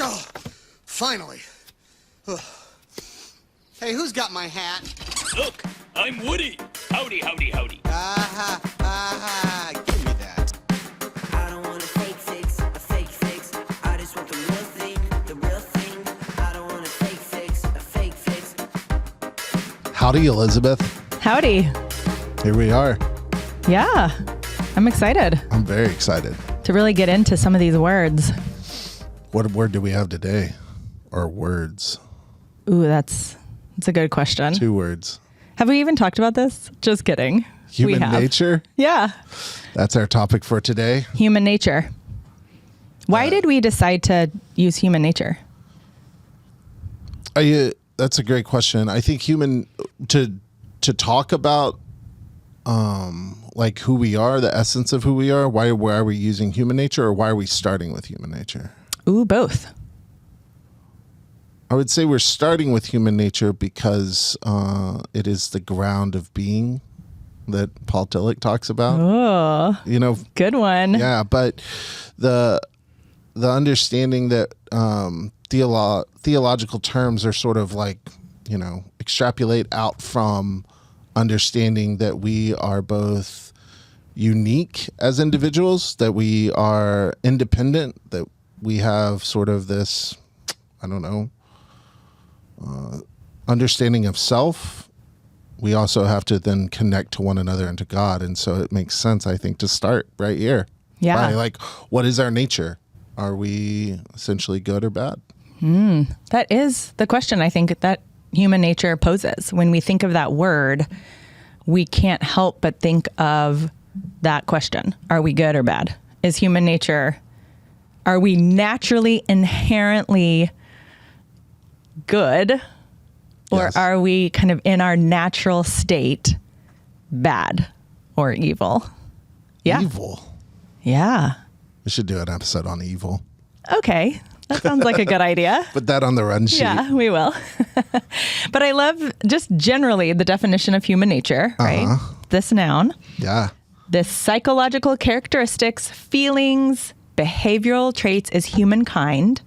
Oh, finally. Ugh. Hey, who's got my hat? Look, I'm Woody. Howdy, howdy, howdy. Give me that. I don't want a fake fix. I just want the real thing, I don't want a fake fix. Howdy, Elizabeth. Howdy. Here we are. Yeah, I'm excited I'm very excited. to really get into some of these words. What word do we have today? Or words? Ooh, that's a good question. 2 words. Have we even talked about this? Just kidding. We Human have. nature? Yeah, That's our topic for today. human nature. Why did we decide to use human nature? That's a great question. I think to talk about like who we are, the essence of who we are, why are we using human nature, or why are we starting with human nature? Ooh, both. I would say we're starting with human nature because it is the ground of being that Paul Tillich talks about. Oh, You know, good one. yeah, but the understanding that theological terms are sort of like, extrapolate out from understanding that we are both unique as individuals, that we are independent, that we have sort of this, understanding of self. We also have to then connect to one another and to God. And so it makes sense, I think, to start right here. Yeah. By, like, what is our nature? Are we essentially good or bad? That is the question I think that human nature poses. When we think of that word, we can't help but think of that question. Are we good or bad? Is human nature, are we naturally, inherently good? Or Yes. are we kind of in our natural state bad or evil? Yeah. Evil. Yeah. We should do an episode on evil. Okay. That sounds like a good idea. Put that on the run sheet. Yeah, we will. But I love just generally the definition of human nature, right? This noun, Yeah. the psychological characteristics, feelings, behavioral traits is humankind,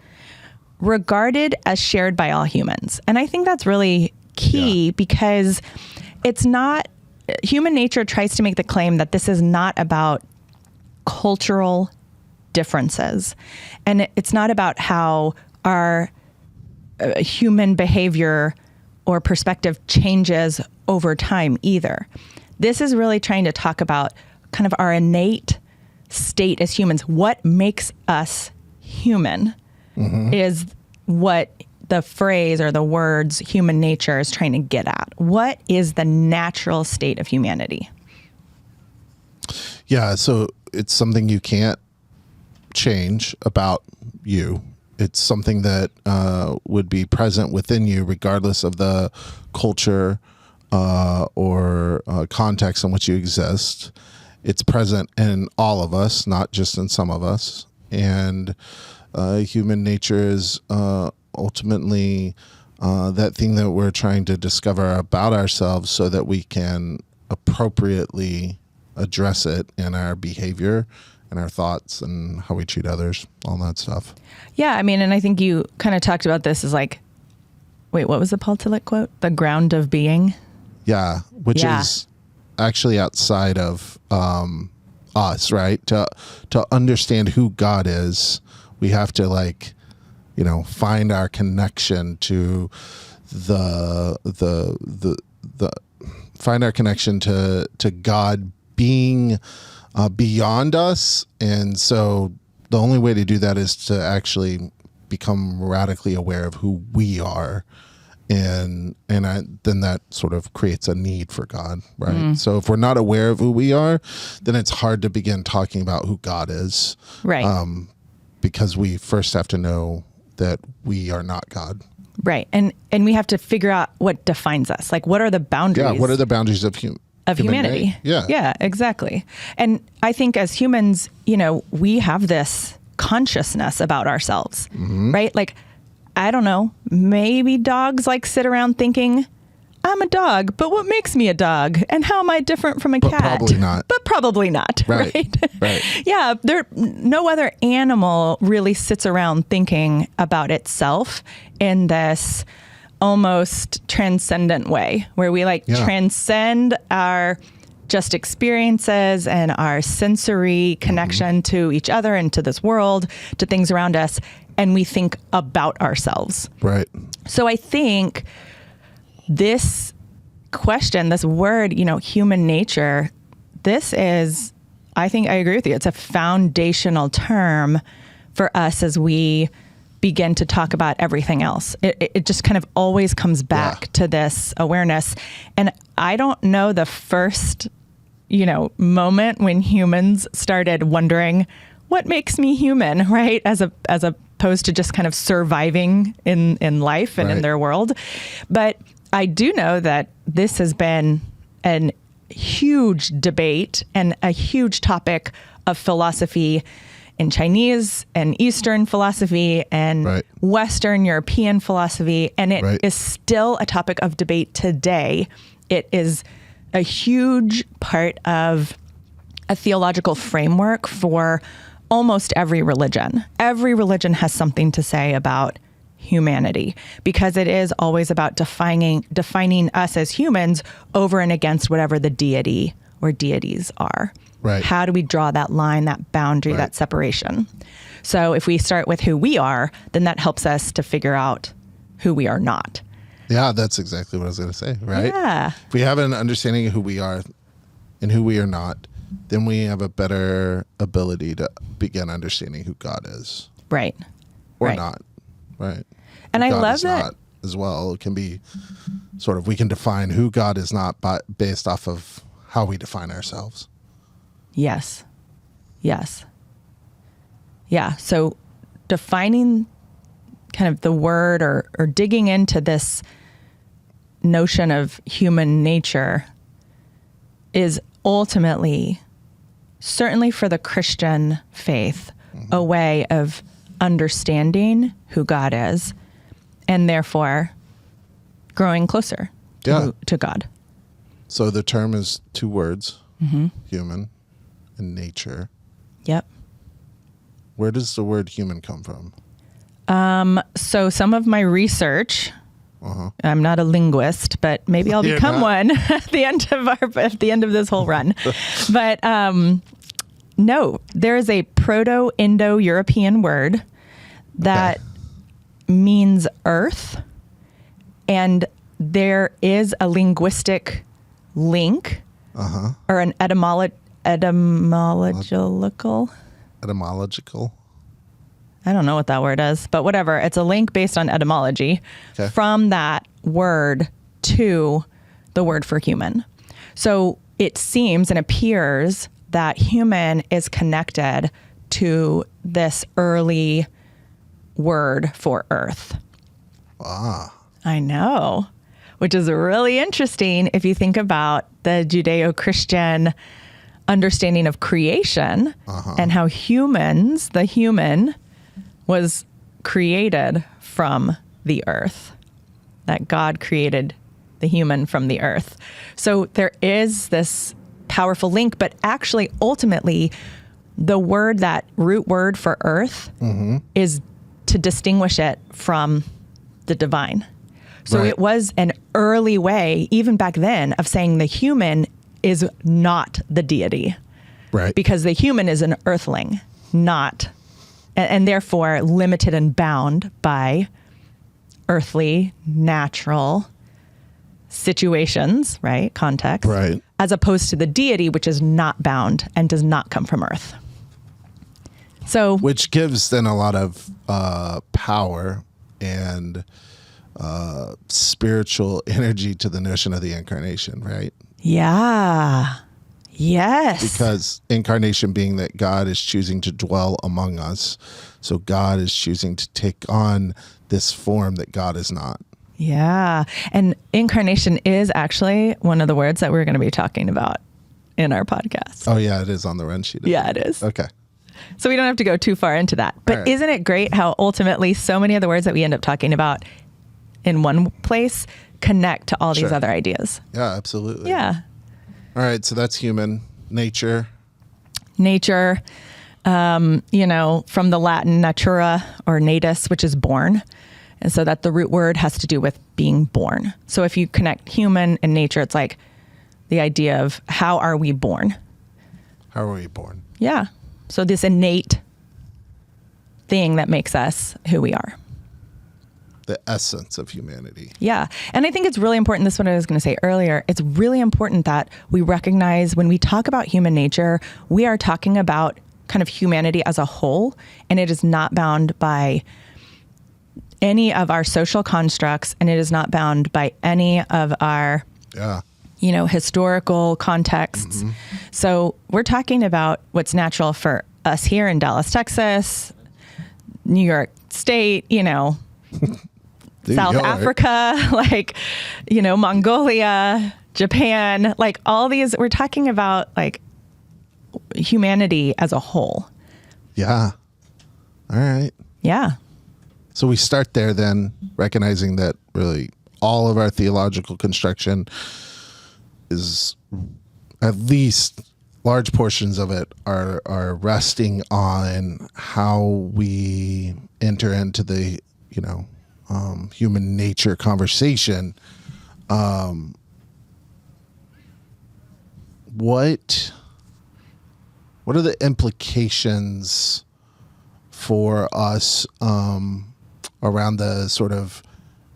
regarded as shared by all humans. And I think that's really key because it's not, human nature tries to make the claim that this is not about cultural differences. And it's not about how our human behavior or perspective changes over time either. This is really trying to talk about kind of our innate state as humans. What makes us human is what the phrase or the words human nature is trying to get at. What is the natural state of humanity? Yeah. So it's something you can't change about you. It's something that would be present within you regardless of the culture or context in which you exist. It's present in all of us, not just in some of us. And human nature is ultimately that thing that we're trying to discover about ourselves so that we can appropriately address it in our behavior and our thoughts and how we treat others, all that stuff. Yeah, I mean, and I think you kind of talked about this as like, wait, what was the Paul Tillich quote? The ground of being? Yeah, which is actually outside of us, right? To understand who God is, we have to find our connection to find our connection to God being beyond us. And so the only way to do that is to actually become radically aware of who we are. And then that sort of creates a need for God, right? So if we're not aware of who we are, then it's hard to begin talking about who God is. Right. Because we first have to know that we are not God. Right. And we have to figure out what defines us. Like, what are the boundaries? Yeah, what are the boundaries of humanity? Yeah. Yeah, exactly. And I think as humans, we have this consciousness about ourselves, right? Like, I don't know, maybe dogs sit around thinking, I'm a dog, but what makes me a dog? And how am I different from a cat? Probably not. But probably not, Right. right? Yeah, no other animal really sits around thinking about itself in this almost transcendent way, where we transcend our just experiences and our sensory connection to each other and to this world, to things around us, and we think about ourselves. Right. So I think this question, this word, human nature, I think I agree with you. It's a foundational term for us as we begin to talk about everything else. It just kind of always comes back to this awareness. And I don't know the first, moment when humans started wondering, what makes me human, right? As opposed to just kind of surviving in life and in their world. But I do know that this has been an huge debate and a huge topic of philosophy in Chinese and Eastern philosophy and Western European philosophy. And it is still a topic of debate today. It is a huge part of a theological framework for almost every religion. Every religion has something to say about humanity, because it is always about defining us as humans over and against whatever the deity or deities are. Right. How do we draw that line, that boundary, that separation? So if we start with who we are, then that helps us to figure out who we are not. Yeah, that's exactly what I was going to say, right? Yeah. If we have an understanding of who we are and who we are not, then we have a better ability to begin understanding who God is. Right. Or not. Right. And who I God love is that. Not as well. It can be we can define who God is not based off of how we define ourselves. Yes. Yes. Yeah. So defining kind of the word or digging into this notion of human nature is ultimately, certainly for the Christian faith, a way of understanding who God is and therefore growing closer to God. So the term is two words, human and nature. Yep. Where does the word human come from? So some of my research, I'm not a linguist, but maybe I'll become one at the end of this whole run. But no, there is a Proto-Indo-European word that means earth, and there is a linguistic link or an etymological. I don't know what that word is, but whatever. It's a link based on etymology from that word to the word for human. So it seems and appears that human is connected to this early word for earth. Ah. I know, which is really interesting if you think about the Judeo-Christian understanding of creation and how the human was created from the earth, that God created the human from the earth. So there is this powerful link, but actually, ultimately, the word, that root word for earth, is to distinguish it from the divine. So it was an early way, even back then, of saying the human is not the deity. Right. Because the human is an earthling, not, and therefore limited and bound by earthly, natural situations, right? Context. Right. As opposed to the deity, which is not bound and does not come from earth. So, which gives then a lot of power and spiritual energy to the notion of the incarnation, right? yeah. Yes. Because incarnation being that God is choosing to dwell among us. So God is choosing to take on this form that God is not. Yeah. And incarnation is actually one of the words that we're going to be talking about in our podcast. Oh, yeah, it is on the run sheet. Yeah, it is. Okay. So we don't have to go too far into that. But isn't it great how ultimately so many of the words that we end up talking about in one place connect to all these Sure. other ideas. Yeah, absolutely. Yeah. All right. So that's human nature. Nature, from the Latin natura or natus, which is born. And so that the root word has to do with being born. So if you connect human and nature, it's like the idea of how are we born? How are we born? Yeah. So this innate thing that makes us who we are. The essence of humanity. Yeah. And I think it's really important. This is what I was going to say earlier. It's really important that we recognize when we talk about human nature, we are talking about kind of humanity as a whole, and it is not bound by any of our social constructs, and it is not bound by any of our, historical contexts. So we're talking about what's natural for us here in Dallas, Texas, New York State, South Africa, Mongolia, Japan, all these, we're talking about humanity as a whole. Yeah. All right. Yeah. So we start there then, recognizing that really all of our theological construction is, at least large portions of it are resting on how we enter into the, human nature conversation. What are the implications for us around the sort of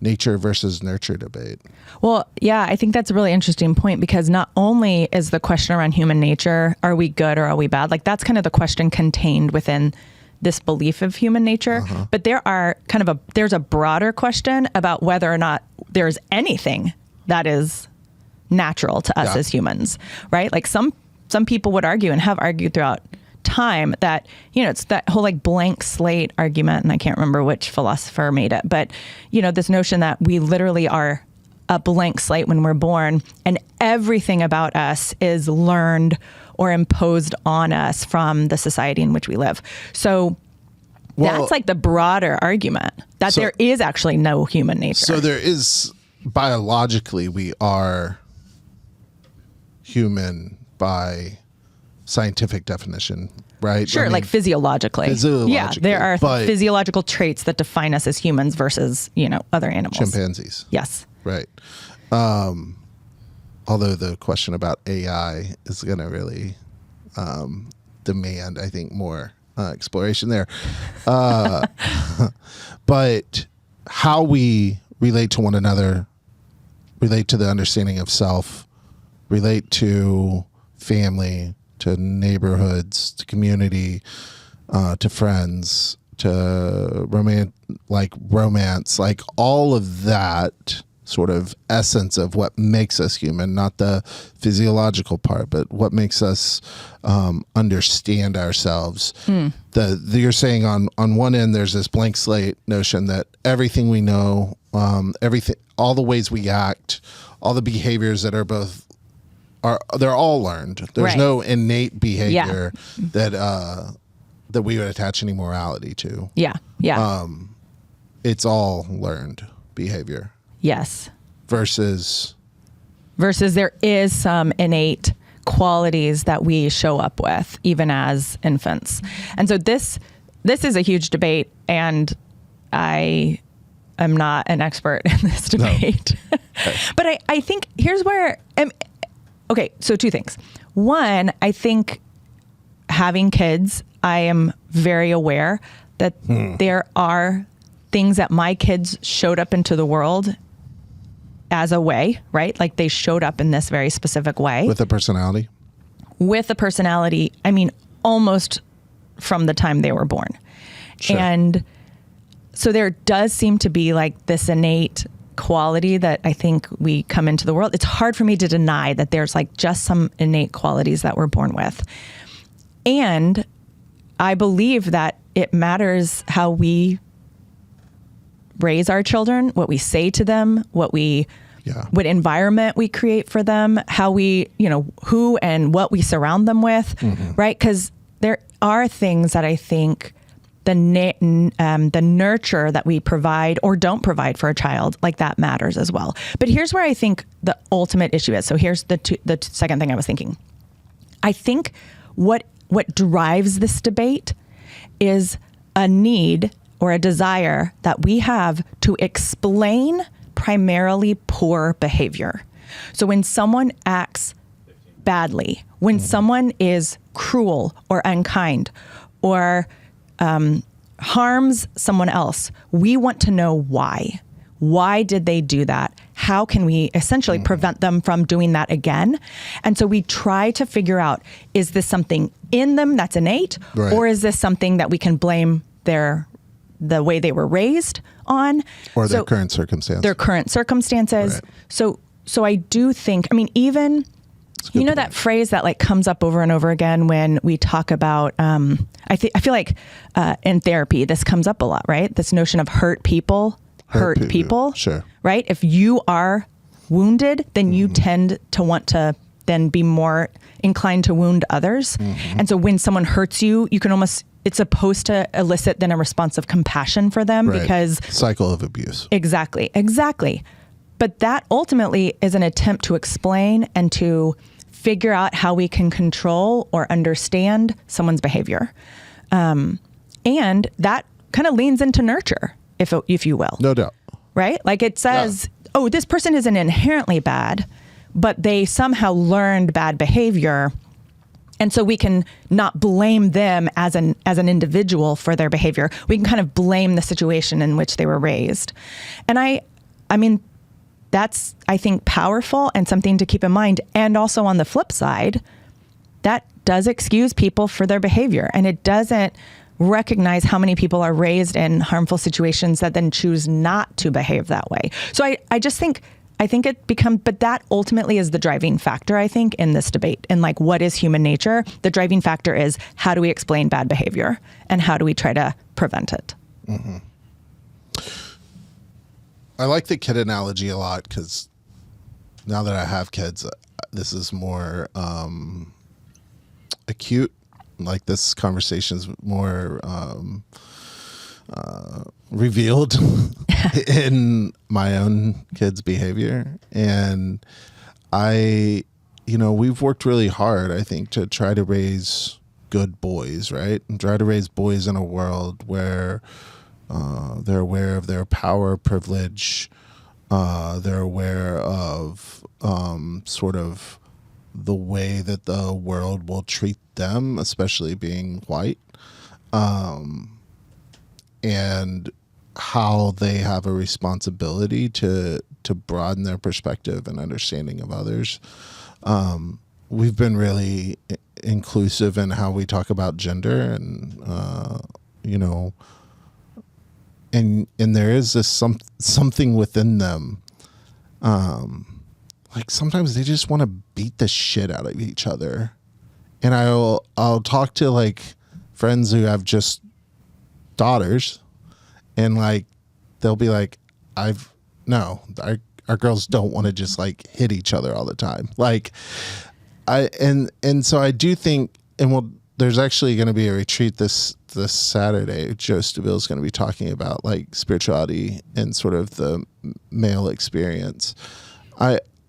nature versus nurture debate? Well, yeah, I think that's a really interesting point, because not only is the question around human nature, are we good or are we bad? That's kind of the question contained within this belief of human nature. But there's a broader question about whether or not there's anything that is natural to us as humans, right? Some people would argue and have argued throughout time that, it's that whole blank slate argument, and I can't remember which philosopher made it, but this notion that we literally are a blank slate when we're born, and everything about us is learned or imposed on us from the society in which we live. So that's the broader argument that there is actually no human nature. So there is, biologically, we are human by scientific definition, right? Sure, physiologically. Yeah, there are physiological traits that define us as humans versus, other animals. Chimpanzees. Yes. Right. Although the question about AI is going to really demand, I think, more exploration there. But how we relate to one another, relate to the understanding of self, relate to family, to neighborhoods, to community, to friends, to romance, all of that sort of essence of what makes us human, not the physiological part, but what makes us understand ourselves. You're saying on one end, there's this blank slate notion that everything we know, everything, all the ways we act, all the behaviors that they're all learned. There's no innate behavior that we would attach any morality to. Yeah. Yeah. It's all learned behavior. Yes. Versus there is some innate qualities that we show up with even as infants. And so this is a huge debate, and I am not an expert in this debate. No. But I think here's where okay, so two things. One, I think having kids, I am very aware that there are things that my kids showed up into the world as a way, right? They showed up in this very specific way. With a personality? With a personality, almost from the time they were born. Sure. And so there does seem to be this innate quality that I think we come into the world. It's hard for me to deny that there's just some innate qualities that we're born with. And I believe that it matters how we raise our children, what we say to them, what environment we create for them, how we, who and what we surround them with, right? Because there are things that I think the nurture that we provide or don't provide for a child, like that matters as well. But here's where I think the ultimate issue is. So here's the second thing I was thinking. I think what drives this debate is a need or a desire that we have to explain primarily poor behavior. So when someone acts badly, when someone is cruel or unkind or harms someone else, we want to know why. Why did they do that? How can we essentially prevent them from doing that again? And so we try to figure out, is this something in them that's innate, right, or is this something that we can blame the way they were raised on? Or their current circumstances. Their current circumstances. Right. So I do think, I mean, even, you know, that phrase that like comes up over and over again when we talk about, I feel like in therapy, this comes up a lot, right? This notion of hurt people. Hurt people, sure, right? If you are wounded, then you tend to want to then be more inclined to wound others. And so when someone hurts you, you can almost, it's supposed to elicit then a response of compassion for them, right, because cycle of abuse. Exactly. But that ultimately is an attempt to explain and to figure out how we can control or understand someone's behavior. And that kind of leans into nurture, if you will. No doubt. Right? Like it says, oh, this person isn't inherently bad, but they somehow learned bad behavior. And so we can not blame them as an individual for their behavior. We can kind of blame the situation in which they were raised. And I mean, that's, I think, powerful and something to keep in mind. And also on the flip side, that does excuse people for their behavior. And it doesn't recognize how many people are raised in harmful situations that then choose not to behave that way. So I just think, it becomes, but that ultimately is the driving factor, I think, in this debate. And like, what is human nature? The driving factor is, how do we explain bad behavior and how do we try to prevent it? Mm-hmm. I like the kid analogy a lot because now that I have kids, this is more acute. Like this conversation's more revealed in my own kids' behavior. And we've worked really hard, I think, to try to raise good boys, right? And try to raise boys in a world where they're aware of their power, privilege. They're aware of sort of the way that the world will treat them, especially being white, and how they have a responsibility to broaden their perspective and understanding of others. We've been really inclusive in how we talk about gender, and and there is this something within them. Like sometimes they just want to beat the shit out of each other. And I'll talk to like friends who have just daughters, and like they'll be like, our girls don't want to just like hit each other all the time. Like so I do think, and there's actually going to be a retreat this Saturday. Joe Stabile is going to be talking about like spirituality and sort of the male experience.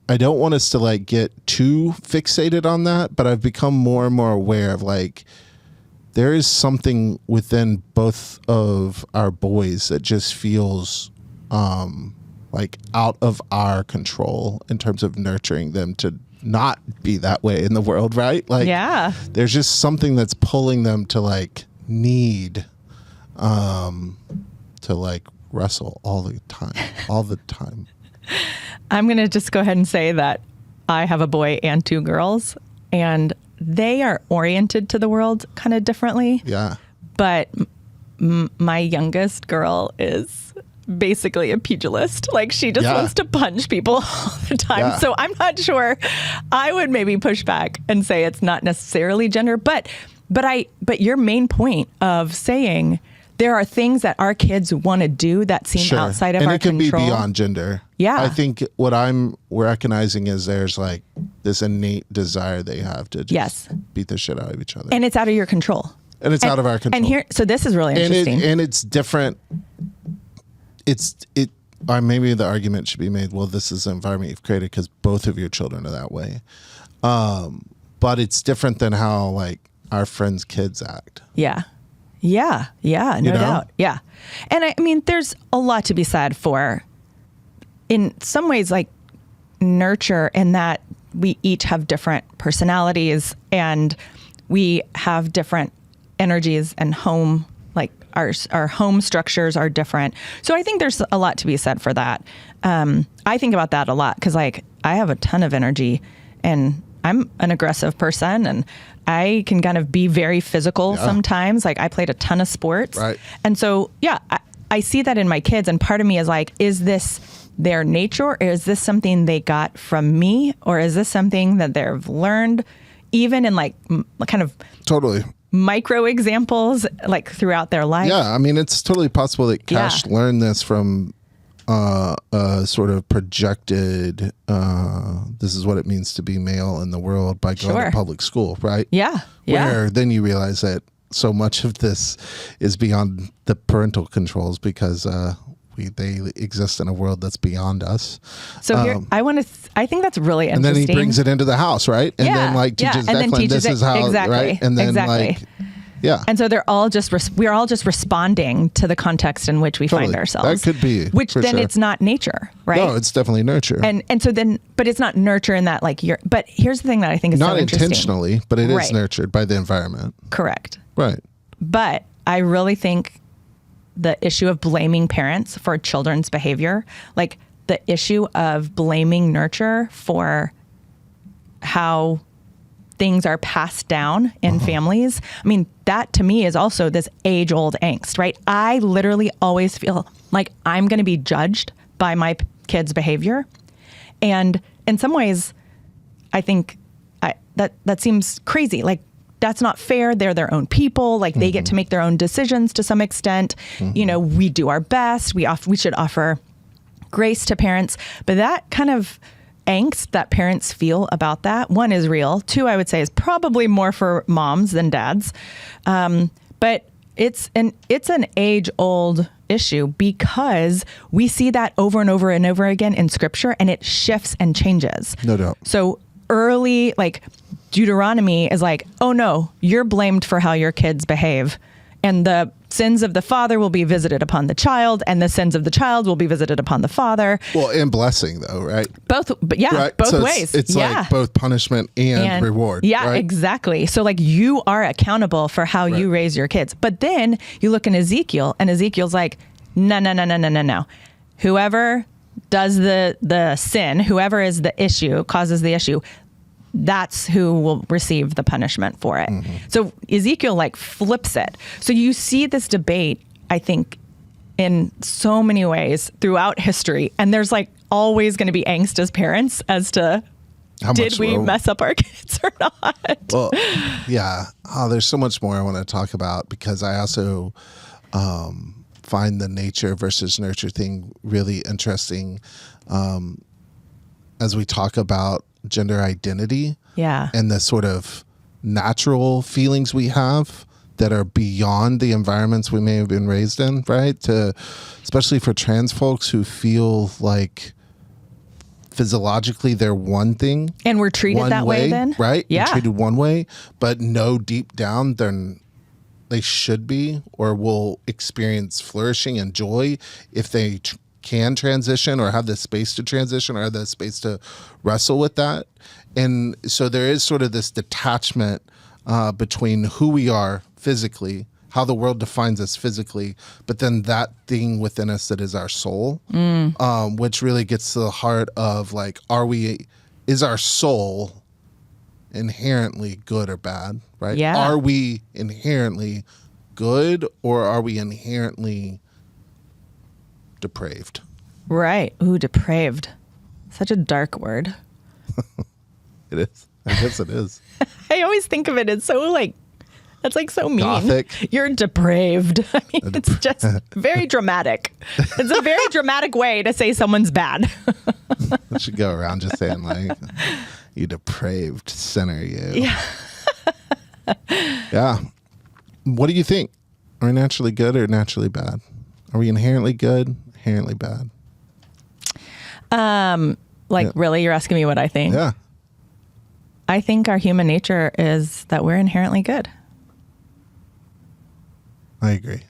I don't want us to like get too fixated on that, but I've become more and more aware of like, there is something within both of our boys that just feels like out of our control in terms of nurturing them to not be that way in the world, right? Like, yeah, there's just something that's pulling them to like need to like wrestle all the time. I'm going to just go ahead and say that I have a boy and two girls, and they are oriented to the world kind of differently. Yeah. But my youngest girl is basically a pugilist. Like she just wants to punch people all the time. Yeah. So I'm not sure. I would maybe push back and say it's not necessarily gender, but your main point of saying there are things that our kids want to do that seem outside of our control. And it can be beyond gender. Yeah. I think what I'm recognizing is there's like this innate desire they have to just beat the shit out of each other. And it's out of your control. And it's out of our control. So this is really interesting. And it's different. Or maybe the argument should be made, well, this is the environment you've created because both of your children are that way. But it's different than how like our friends' kids act. Yeah. No doubt. Yeah. And I mean, there's a lot to be said for, in some ways, like nurture, in that we each have different personalities and we have different energies, and home, like our home structures are different. So I think there's a lot to be said for that. I think about that a lot because like I have a ton of energy and I'm an aggressive person and I can kind of be very physical sometimes. Like I played a ton of sports. Right. And so, I see that in my kids, and part of me is like, is this their nature, or is this something they got from me, or is this something that they've learned even in like kind of Totally micro examples like throughout their life? Yeah, I mean, it's totally possible that Cash learned this from sort of projected, this is what it means to be male in the world by going to public school, right? Yeah. Where then you realize that so much of this is beyond the parental controls because they exist in a world that's beyond us. So here, I think that's really interesting. And then he brings it into the house, right? And then like teaches Declan, this is how, right? And then like, yeah. And so we're all just responding to the context in which we find ourselves. That could be. Which then it's not nature, right? No, it's definitely nurture. And so then, but it's not nurture in that like but here's the thing that I think is not so interesting. Not intentionally, but it is nurtured by the environment. Correct. Right. But I really think the issue of blaming parents for children's behavior, like the issue of blaming nurture for how things are passed down in families. I mean, that to me is also this age-old angst, right? I literally always feel like I'm going to be judged by my kids' behavior. And in some ways, I think that seems crazy. Like, that's not fair. They're their own people. Like they get to make their own decisions to some extent. You know, we do our best. We should offer grace to parents. But that kind of angst that parents feel about that, one, is real. Two, I would say, is probably more for moms than dads. But it's an age-old issue because we see that over and over and over again in Scripture, and it shifts and changes. No doubt. So early, like Deuteronomy is like, oh no, you're blamed for how your kids behave. And the sins of the father will be visited upon the child, and the sins of the child will be visited upon the father. Well, and blessing though, right? Both, but right? both so ways. It's like both punishment and reward. Yeah, right? exactly. So like you are accountable for how you raise your kids. But then you look in Ezekiel, and Ezekiel's like, no. Whoever does the sin, whoever is the issue, causes the issue, that's who will receive the punishment for it. So Ezekiel like flips it. So you see this debate, I think, in so many ways throughout history. And there's like always going to be angst as parents as to did we mess up our kids or not? Well, yeah. Oh, there's so much more I want to talk about because I also find the nature versus nurture thing really interesting as we talk about gender identity and the sort of natural feelings we have that are beyond the environments we may have been raised in, right? Especially for trans folks who feel like physiologically they're one thing. And we're treated that way then? Right? Yeah. We're treated one way, but no, deep down they should be or will experience flourishing and joy if they can transition or have the space to transition or have the space to wrestle with that. And so there is sort of this detachment between who we are physically, how the world defines us physically, but then that thing within us that is our soul, which really gets to the heart of like, is our soul inherently good or bad, right? Yeah. Are we inherently good or are we inherently depraved? Right. Ooh, depraved. Such a dark word. It is. I guess it is. I always think of it as so like, that's like so mean. Gothic. You're depraved. I mean, it's just very dramatic. It's a very dramatic way to say someone's bad. I should go around just saying like, you depraved sinner, you. Yeah. Yeah. What do you think? Are we naturally good or naturally bad? Are we inherently good, inherently bad? Really, you're asking me what I think? Yeah. I think our human nature is that we're inherently good. I agree.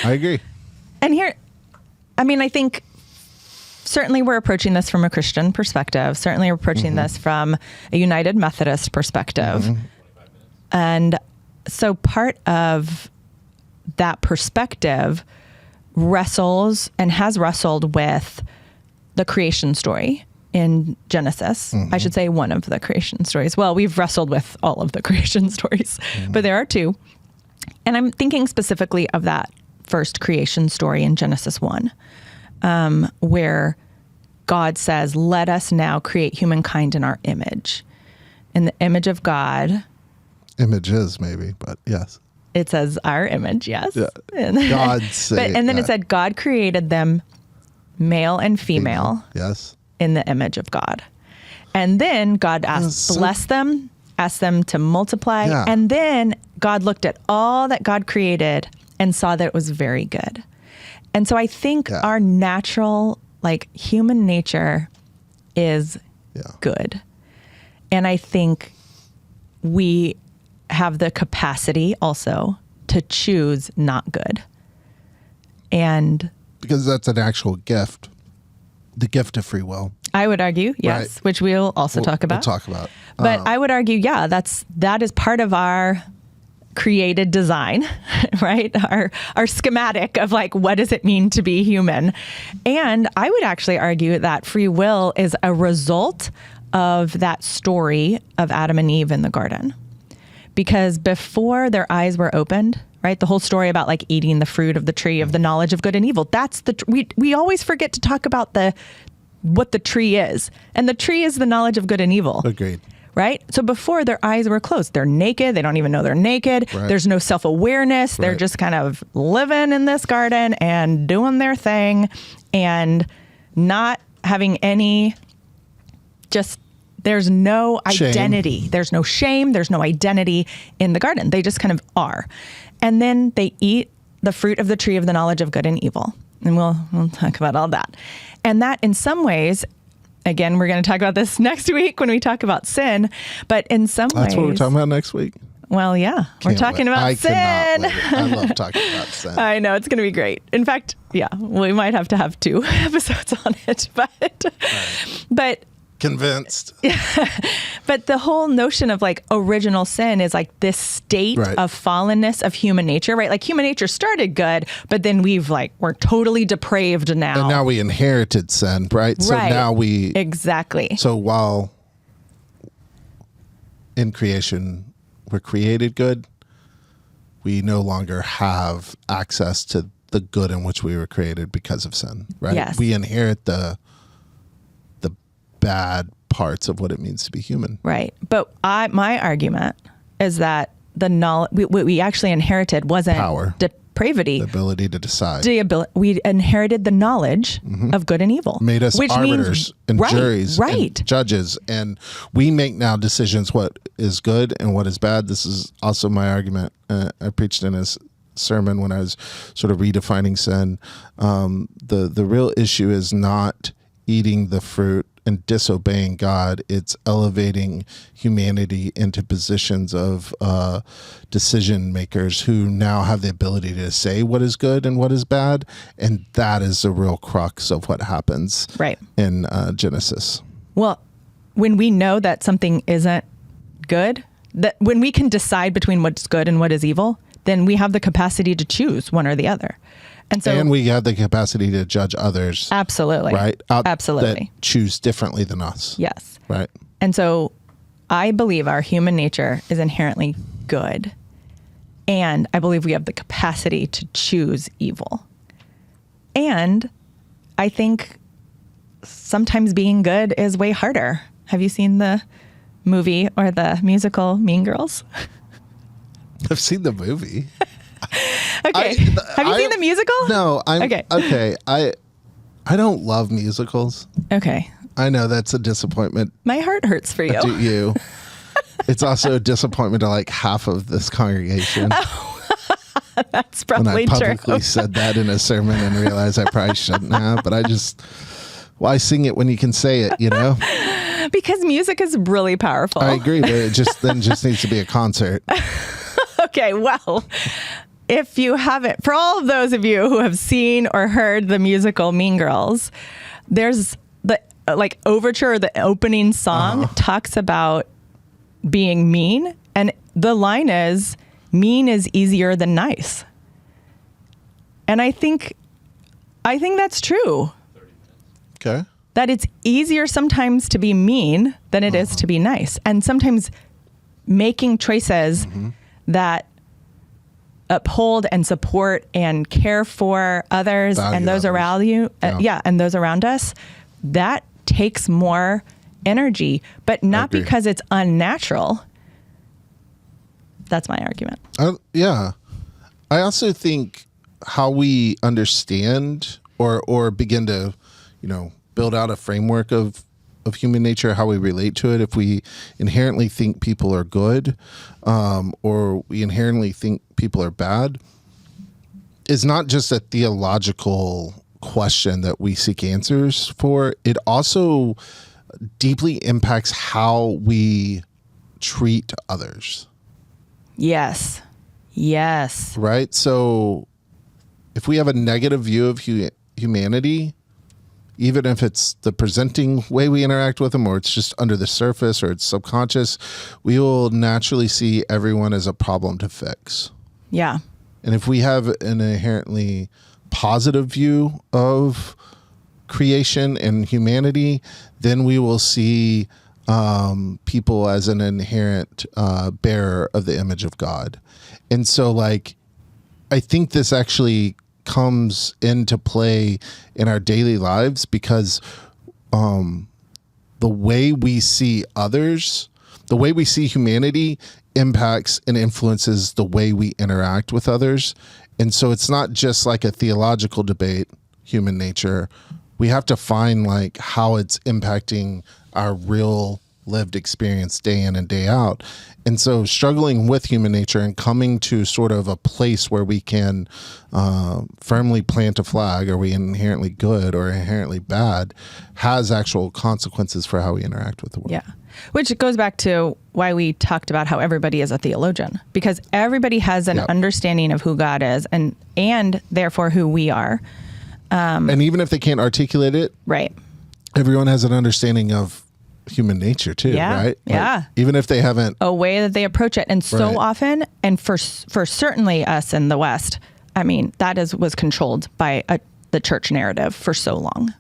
I agree. And here, I think certainly we're approaching this from a Christian perspective. Certainly we're approaching this from a United Methodist perspective. And so part of that perspective wrestles and has wrestled with the creation story in Genesis. I should say one of the creation stories. Well, we've wrestled with all of the creation stories, but there are two. And I'm thinking specifically of that first creation story in Genesis 1, where God says, let us now create humankind in our image. In the image of God. Images, maybe, but yes. It says our image, yes. Yeah. God said. And then it said God created them male and female. Yes. In the image of God. And then God bless them, asked them to multiply. Yeah. And then God looked at all that God created and saw that it was very good. And so I think our natural, human nature is good. And I think we have the capacity also to choose not good. And because that's an actual gift, the gift of free will. I would argue, yes, right. Which we'll also talk about. We'll talk about. But I would argue, that is part of our created design, right? Our schematic of what does it mean to be human? And I would actually argue that free will is a result of that story of Adam and Eve in the garden. Because before their eyes were opened, right? The whole story about eating the fruit of the tree of the knowledge of good and evil. That's we always forget to talk about what the tree is. And the tree is the knowledge of good and evil. Agreed. Right? So before their eyes were closed, they're naked. They don't even know they're naked. Right. There's no self-awareness. They're just kind of living in this garden and doing their thing and not having any there's no identity. Shame. There's no shame. There's no identity in the garden. They just kind of are. And then they eat the fruit of the tree of the knowledge of good and evil. And we'll talk about all that. And that in some ways, again, we're going to talk about this next week when we talk about sin. But in some ways. That's what we're talking about next week. Well, yeah. We're talking about sin. I love talking about sin. I know. It's going to be great. In fact, we might have to have 2 episodes on it. But convinced. But the whole notion of original sin is this state of fallenness of human nature, right? Human nature started good, but then we're totally depraved now. And now we inherited sin, right? So now we. Exactly. So while in creation we're created good, we no longer have access to the good in which we were created because of sin, right? Yes. We inherit the bad parts of what it means to be human. Right. But my argument is that the knowledge what we actually inherited wasn't power, depravity, the ability to decide. We inherited the knowledge of good and evil. Made us arbiters and juries and judges. And we make now decisions what is good and what is bad. This is also my argument. I preached in his sermon when I was sort of redefining sin. The real issue is not eating the fruit and disobeying God. It's elevating humanity into positions of decision makers who now have the ability to say what is good and what is bad. And that is the real crux of what happens in Genesis. Well, when we know that something isn't good, that when we can decide between what's good and what is evil, then we have the capacity to choose one or the other. And we have the capacity to judge others. Absolutely. Right? Absolutely. That choose differently than us. Yes. Right. And so I believe our human nature is inherently good. And I believe we have the capacity to choose evil. And I think sometimes being good is way harder. Have you seen the movie or the musical Mean Girls? I've seen the movie. Okay. Have you seen the musical? No. Okay. I don't love musicals. Okay. I know that's a disappointment. My heart hurts for you. To you. It's also a disappointment to like half of this congregation. That's When I probably true. publicly said that in a sermon and realized I probably shouldn't have, but why sing it when you can say it, you know? Because music is really powerful. I agree, but it just needs to be a concert. Okay, well, if you haven't, for all of those of you who have seen or heard the musical Mean Girls, there's the overture, the opening song talks about being mean, and the line is, mean is easier than nice. And I think that's true. Okay. That it's easier sometimes to be mean than it is to be nice. And sometimes making choices that uphold and support and care for others Value and those others. around you, and those around us, that takes more energy, but not agree. because it's unnatural. That's my argument. Yeah. I also think how we understand or begin to, build out a framework of human nature, how we relate to it, if we inherently think people are good, or we inherently think people are bad, is not just a theological question that we seek answers for. It also deeply impacts how we treat others. Yes. Right? So if we have a negative view of humanity, even if it's the presenting way we interact with them, or it's just under the surface, or it's subconscious, we will naturally see everyone as a problem to fix. Yeah. And if we have an inherently positive view of creation and humanity, then we will see people as an inherent bearer of the image of God. And so, I think this actually comes into play in our daily lives because the way we see others, the way we see humanity impacts and influences the way we interact with others. And so it's not just like a theological debate, human nature. We have to find how it's impacting our real lived experience day in and day out. And so struggling with human nature and coming to sort of a place where we can firmly plant a flag, are we inherently good or inherently bad, has actual consequences for how we interact with the world. Yeah. Which goes back to why we talked about how everybody is a theologian, because everybody has an understanding of who God is and therefore who we are. And even if they can't articulate it, Right. everyone has an understanding of human nature too, Yeah. right? Yeah. Even if they haven't. A way that they approach it. And so Right. often, and for certainly us in the West, I mean, that was controlled by the church narrative for so long,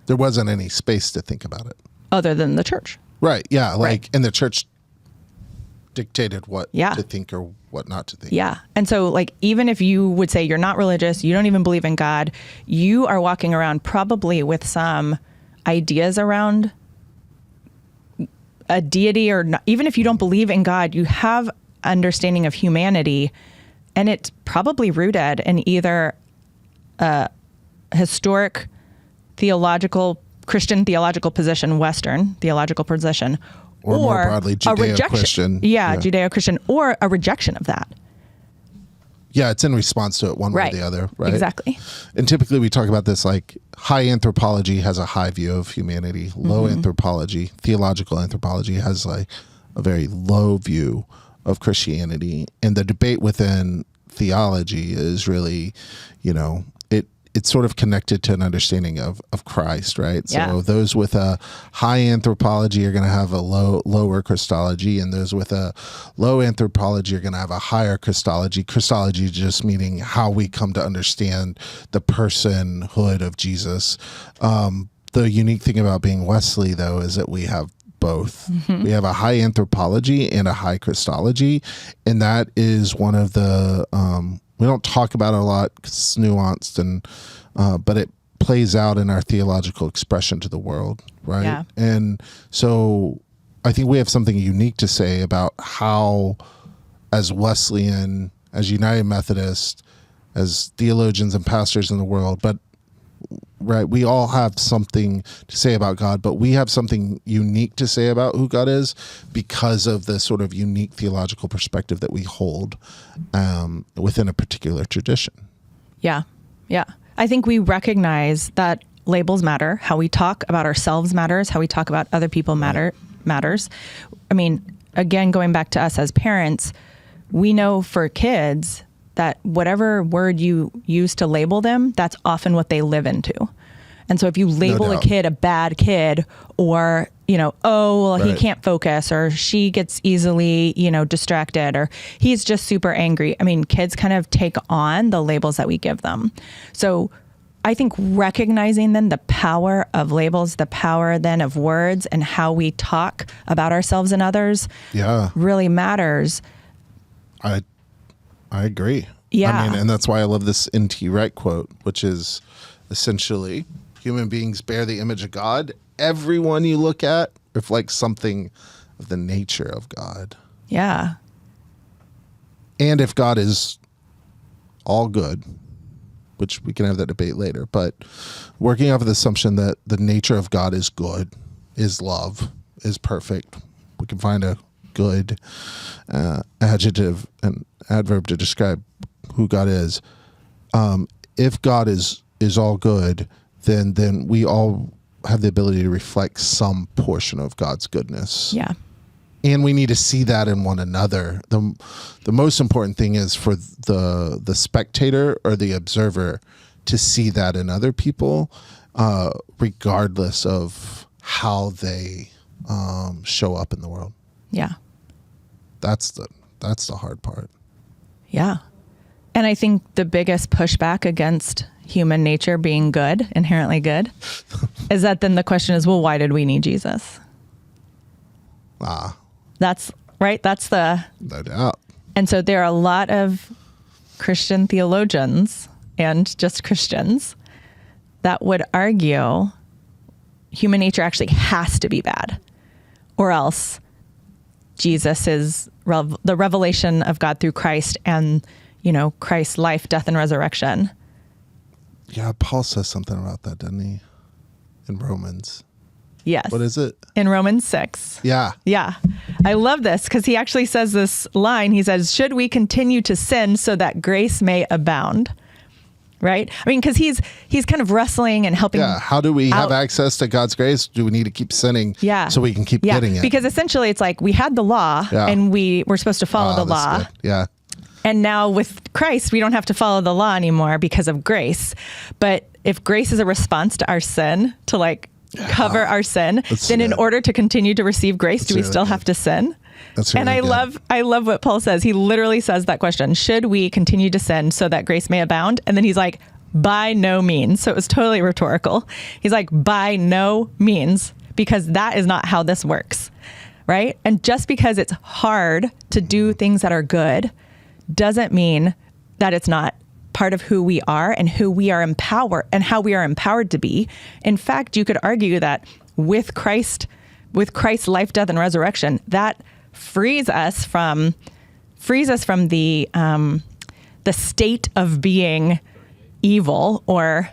There wasn't any space to think about it. other than the church. Right. Yeah. Right. And the church dictated what Yeah. to think or what not to think. Yeah. And so even if you would say you're not religious, you don't even believe in God, you are walking around probably with some ideas around a deity, or not, even if you don't believe in God, you have understanding of humanity, and it's probably rooted in either a historic Christian theological position, Western theological position, Or more broadly, a rejection. Judeo-Christian. Yeah, Yeah. Judeo-Christian, or a rejection of that. Yeah, it's in response to it one way Right. or the other, right? Exactly. And typically we talk about this high anthropology has a high view of humanity. Low anthropology, theological anthropology, has a very low view of Christianity. And the debate within theology is really, it's sort of connected to an understanding of Christ, right? Yeah. So those with a high anthropology are going to have a lower Christology, and those with a low anthropology are going to have a higher Christology. Christology just meaning how we come to understand the personhood of Jesus. The unique thing about being Wesley, though, is that we have both. We have a high anthropology and a high Christology, and that is one of the we don't talk about it a lot because it's nuanced, but it plays out in our theological expression to the world, right? Yeah. And so I think we have something unique to say about how, as Wesleyan, as United Methodist, as theologians and pastors in the world, but right? We all have something to say about God, but we have something unique to say about who God is because of the sort of unique theological perspective that we hold within a particular tradition. Yeah. Yeah. I think we recognize that labels matter. How we talk about ourselves matters. How we talk about other people matters. I mean, again, going back to us as parents, we know for kids that whatever word you use to label them, that's often what they live into. And so if you label a kid a bad kid, or, oh, well, he can't focus, or she gets easily, distracted, or he's just super angry. I mean, kids kind of take on the labels that we give them. So I think recognizing then the power of labels, the power then of words and how we talk about ourselves and others really matters. I agree. Yeah. I mean, and that's why I love this N.T. Wright quote, which is essentially, human beings bear the image of God. Everyone you look at reflects something of the nature of God. Yeah. And if God is all good, which we can have that debate later, but working off of the assumption that the nature of God is good, is love, is perfect, we can find a good adjective and adverb to describe who God is. If God is all good, then we all have the ability to reflect some portion of God's goodness. Yeah. And we need to see that in one another. The most important thing is for the spectator or the observer to see that in other people, regardless of how they show up in the world. Yeah. That's the hard part. Yeah. And I think the biggest pushback against human nature being good, inherently good, is that then the question is, well, why did we need Jesus? That's right. That's the... No doubt. And so there are a lot of Christian theologians and just Christians that would argue human nature actually has to be bad, or else Jesus is the revelation of God through Christ and, Christ's life, death, and resurrection. Yeah, Paul says something about that, doesn't he? In Romans. Yes. What is it? In Romans 6. Yeah. Yeah. I love this because he actually says this line. He says, should we continue to sin so that grace may abound? Right? I mean, because he's kind of wrestling and helping. Yeah. How do we have access to God's grace? Do we need to keep sinning so we can keep getting it? Because essentially it's like we had the law and we're supposed to follow the law. Good. Yeah. And now with Christ, we don't have to follow the law anymore because of grace. But if grace is a response to our sin, to cover our sin, then in order to continue to receive grace, do we still have to sin? That's really and I love what Paul says. He literally says that question, should we continue to sin so that grace may abound? And then he's like, by no means. So it was totally rhetorical. He's like, by no means, because that is not how this works, right? And just because it's hard to do things that are good doesn't mean that it's not part of who we are and who we are empowered and how we are empowered to be. In fact, you could argue that with Christ's life, death, and resurrection, that frees us from the state of being evil or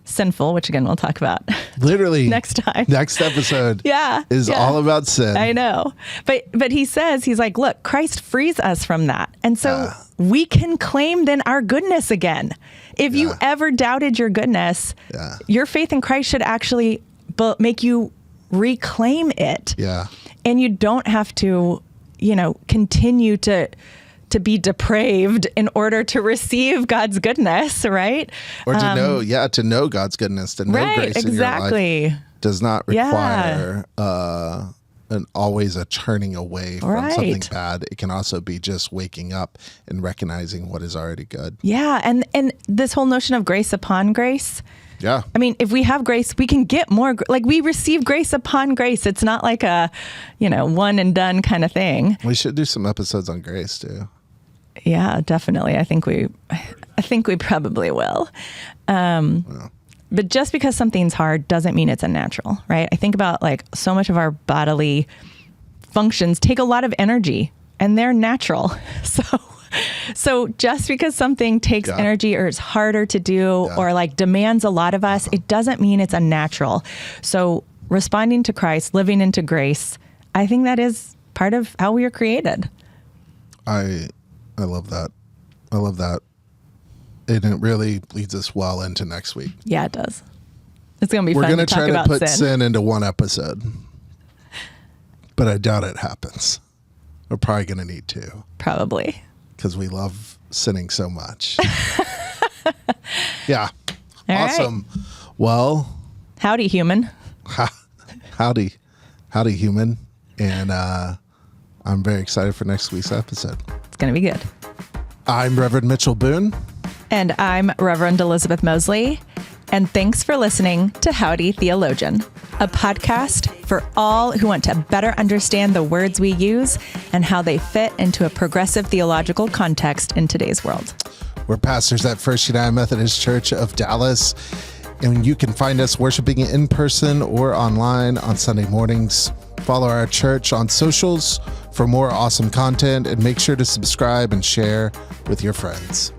sinful, which again we'll talk about literally next time. Next episode is all about sin. I know. But he's like, look, Christ frees us from that. And so we can claim then our goodness again. If you ever doubted your goodness, your faith in Christ should actually make you reclaim it. Yeah. And you don't have to, continue to be depraved in order to receive God's goodness, right? Or to know God's goodness, to know grace in your life does not require always a turning away from something bad. It can also be just waking up and recognizing what is already good. Yeah, and this whole notion of grace upon grace. Yeah. I mean, if we have grace, we can get more. We receive grace upon grace. It's not like a, one and done kind of thing. We should do some episodes on grace too. Yeah, definitely. I think we probably will. But just because something's hard doesn't mean it's unnatural, right? I think about so much of our bodily functions take a lot of energy and they're natural. So So just because something takes Yeah. energy or it's harder to do Yeah. or like demands a lot of us, it doesn't mean it's unnatural. So responding to Christ, living into grace, I think that is part of how we are created. I love that. I love that. And it really leads us well into next week. Yeah, it does. It's going to be We're fun going to to talk try to about put sin. sin into one episode, but I doubt it happens. We're probably going to need to Probably. because we love sinning so much. Yeah. All right. Awesome. Well, Howdy, human. howdy, human. And I'm very excited for next week's episode. It's going to be good. I'm Reverend Mitchell Boone. And I'm Reverend Elizabeth Moseley. And thanks for listening to Howdy, Theologian, a podcast for all who want to better understand the words we use and how they fit into a progressive theological context in today's world. We're pastors at First United Methodist Church of Dallas, and you can find us worshiping in person or online on Sunday mornings. Follow our church on socials for more awesome content, and make sure to subscribe and share with your friends.